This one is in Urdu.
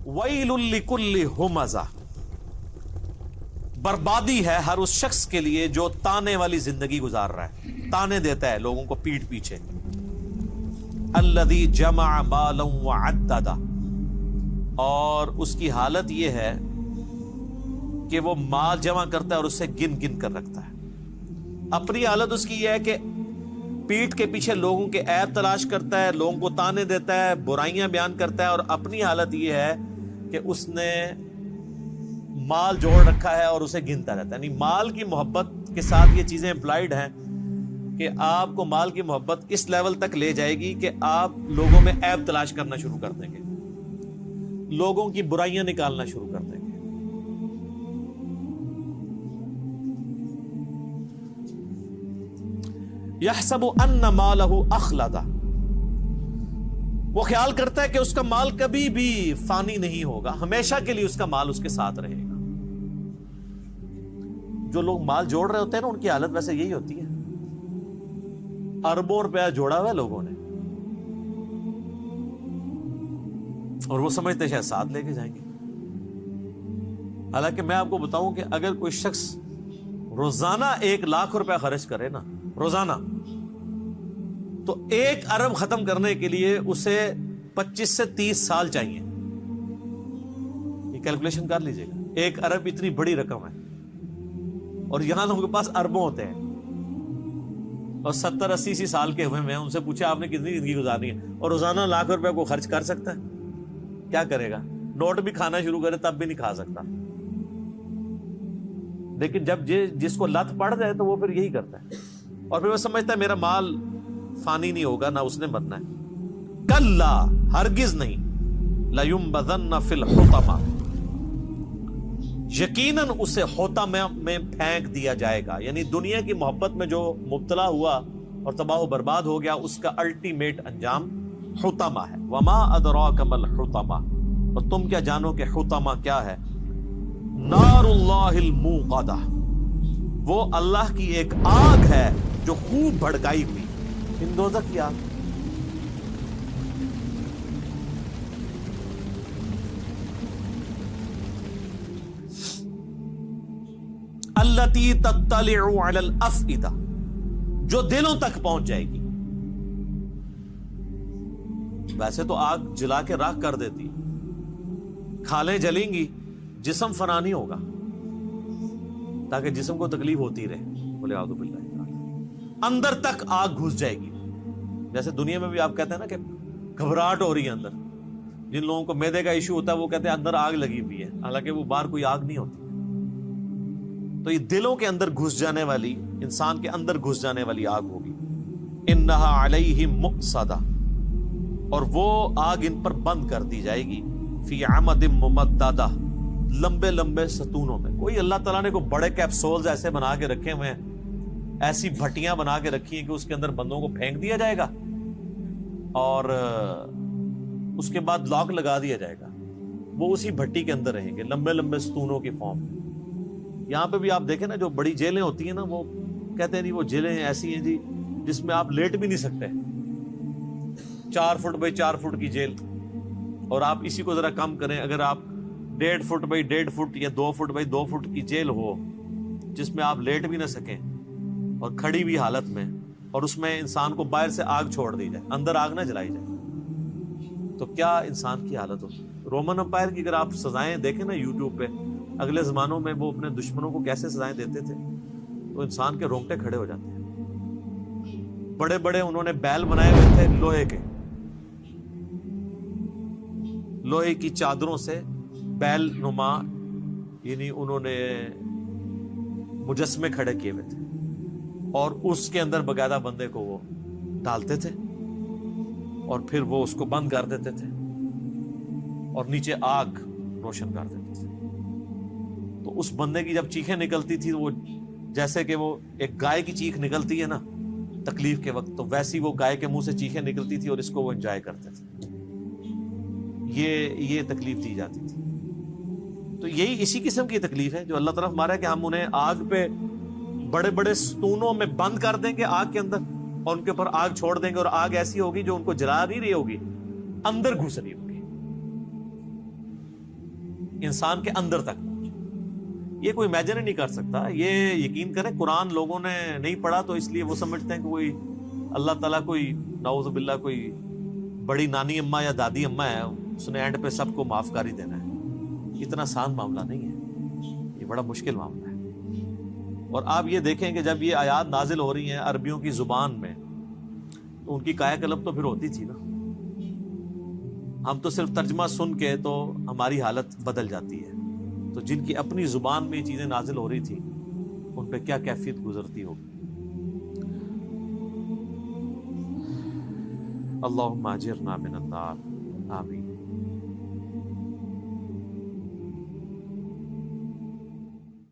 وَيْلٌ لِكُلِّ ہُمَزَةٍ، بربادی ہے ہر اس شخص کے لیے جو تانے والی زندگی گزار رہا ہے، تانے دیتا ہے لوگوں کو پیٹ پیچھے. الذی جمع مالا وعددہ، اور اس کی حالت یہ ہے کہ وہ مال جمع کرتا ہے اور اسے گن گن کر رکھتا ہے. اپنی حالت اس کی یہ ہے کہ پیٹ کے پیچھے لوگوں کے عیب تلاش کرتا ہے، لوگوں کو تانے دیتا ہے، برائیاں بیان کرتا ہے، اور اپنی حالت یہ ہے کہ اس نے مال جوڑ رکھا ہے اور اسے گنتا رہتا ہے. یعنی مال کی محبت کے ساتھ یہ چیزیں امپلائڈ ہیں کہ آپ کو مال کی محبت اس لیول تک لے جائے گی کہ آپ لوگوں میں عیب تلاش کرنا شروع کر دیں گے، لوگوں کی برائیاں نکالنا شروع کر دیں گے. یحسب ان مالہ اخلدہ، وہ خیال کرتا ہے کہ اس کا مال کبھی بھی فانی نہیں ہوگا، ہمیشہ کے لیے اس کا مال اس کے ساتھ رہے گا. جو لوگ مال جوڑ رہے ہوتے ہیں نا، ان کی حالت ویسے یہی ہوتی ہے. اربوں روپیہ جوڑا ہوا ہے لوگوں نے، اور وہ سمجھتے شاید ساتھ لے کے جائیں گے. حالانکہ میں آپ کو بتاؤں کہ اگر کوئی شخص روزانہ 1,00,000 روپیہ خرچ کرے نا، روزانہ، تو 1 ارب ختم کرنے کے لیے اسے 25 سے 30 سال چاہیے. یہ کیلکولیشن کر لیجئے گا. 1 ارب اتنی بڑی رقم ہے، اور یہاں لوگوں کے پاس اربوں ہوتے ہیں، اور 70-80 سال کے ہوئے ہیں. ان سے پوچھا آپ نے کتنی زندگی گزارنی ہے، اور روزانہ 1,00,000 روپے کو خرچ کر سکتا ہے؟ کیا کرے گا؟ نوٹ بھی کھانا شروع کرے تب بھی نہیں کھا سکتا. لیکن جب جس کو لت پڑ جائے تو وہ پھر یہی کرتا ہے، اور پھر وہ سمجھتا ہے میرا مال فانی نہیں ہوگا، نہ اس نے مرنا ہے. کلا، ہرگز نہیں. لَيُنبَذَنَّ فِي الْحُطَمَةِ، یقیناً اسے حطمہ میں پھینک دیا جائے گا. یعنی دنیا کی محبت میں جو مبتلا ہوا اور تباہ و برباد ہو گیا، اس کا الٹیمیٹ انجام حطمہ ہے. وما ادراک ما الحطمہ، اور تم کیا جانو کہ حطمہ کیا ہے؟ نار اللہ الموقدہ، وہ اللہ کی ایک آگ ہے جو خوب بھڑکائی ہوئی. ان دوزخ کی آگ. التی تطلع علی الافئدہ، جو دلوں تک پہنچ جائے گی. ویسے تو آگ جلا کے راکھ کر دیتی، کھالیں جلیں گی، جسم فنا نہیں ہوگا، تاکہ جسم کو تکلیف ہوتی رہے. بولے اعوذ باللہ. اندر تک آگ گھس جائے گی. جیسے دنیا میں بھی آپ کہتے ہیں نا کہ گھبراہٹ ہو رہی ہے اندر. جن لوگوں کو معدے کا ایشو ہوتا ہے وہ کہتے ہیں اندر آگ لگی ہوئی ہے، حالانکہ وہ باہر کوئی آگ نہیں ہوتی. تو یہ دلوں کے اندر گھس جانے والی، انسان کے اندر گھس جانے والی آگ ہوگی. انہا علیہم مؤصدہ، اور وہ آگ ان پر بند کر دی جائے گی. فی عمد ممددہ، لمبے لمبے ستونوں میں. کوئی اللہ تعالیٰ نے کو بڑے کیپسولز ایسے بنا کے رکھے ہوئے ہیں، ایسی بھٹیاں بنا کے رکھی ہیں کہ اس کے اندر بندوں کو پھینک دیا جائے گا، اور اس کے بعد لاک لگا دیا جائے گا. وہ اسی بھٹی کے اندر رہیں گے، لمبے لمبے ستونوں کی فارم. یہاں پہ بھی آپ دیکھیں نا، جو بڑی جیلیں ہوتی ہیں نا، وہ کہتے ہیں جی وہ جیلیں ایسی ہیں جی جس میں آپ لیٹ بھی نہیں سکتے. 4 فٹ بائی 4 فٹ کی جیل، اور آپ اسی کو ذرا کم کریں، اگر آپ 1.5 فٹ بائی 1.5 فٹ یا 2 فٹ بائی 2 فٹ کی جیل ہو جس میں آپ لیٹ بھی نہ سکیں اور کھڑی ہوئی حالت میں، اور اس میں انسان کو باہر سے آگ چھوڑ دی جائے، اندر آگ نہ جلائی جائے، تو کیا انسان کی حالت ہو. رومن امپائر کی اگر آپ سزائیں دیکھیں نا یوٹیوب پہ، اگلے زمانوں میں وہ اپنے دشمنوں کو کیسے سزائیں دیتے تھے، تو انسان کے رونگٹے کھڑے ہو جاتے ہیں. بڑے بڑے انہوں نے بیل بنائے ہوئے تھے لوہے کے، لوہے کی چادروں سے بیل نما، یعنی انہوں نے مجسمے کھڑے کیے ہوئے تھے، اور اس کے اندر باقاعدہ بندے کو وہ ڈالتے تھے، اور پھر وہ اس کو بند کر دیتے تھے، اور نیچے آگ روشن کر دیتے تھے. تو اس بندے کی جب چیخیں نکلتی تھی، وہ جیسے کہ وہ ایک گائے کی چیخ نکلتی ہے نا تکلیف کے وقت، تو ویسی وہ گائے کے منہ سے چیخیں نکلتی تھی، اور اس کو وہ انجوائے کرتے تھے. یہ تکلیف دی جاتی تھی. تو یہی اسی قسم کی تکلیف ہے جو اللہ تعالیٰ ہمارا ہے کہ ہم انہیں آگ پہ بڑے بڑے ستونوں میں بند کر دیں گے آگ کے اندر، اور ان کے اوپر آگ چھوڑ دیں گے، اور آگ ایسی ہوگی جو ان کو جلا نہیں رہی ہوگی، اندر گھس رہی ہوگی. انسان کے اندر تک پہنچے. یہ کوئی امیجن ہی نہیں کر سکتا. یہ یقین کریں قرآن لوگوں نے نہیں پڑھا تو اس لیے وہ سمجھتے ہیں کہ کوئی اللہ تعالیٰ کوئی نعوذ باللہ کوئی بڑی نانی اماں یا دادی اماں ہے, اس نے اینڈ پہ سب کو معاف کر ہی دینا ہے. اتنا آسان معاملہ نہیں ہے, یہ بڑا مشکل معاملہ ہے. اور آپ یہ دیکھیں کہ جب یہ آیات نازل ہو رہی ہیں عربیوں کی زبان میں تو ان کی کایا قلب تو پھر ہوتی تھی نا. ہم تو صرف ترجمہ سن کے تو ہماری حالت بدل جاتی ہے, تو جن کی اپنی زبان میں یہ چیزیں نازل ہو رہی تھی ان پہ کیا کیفیت گزرتی ہوگی. اللہم اجرنا من النار, آمین.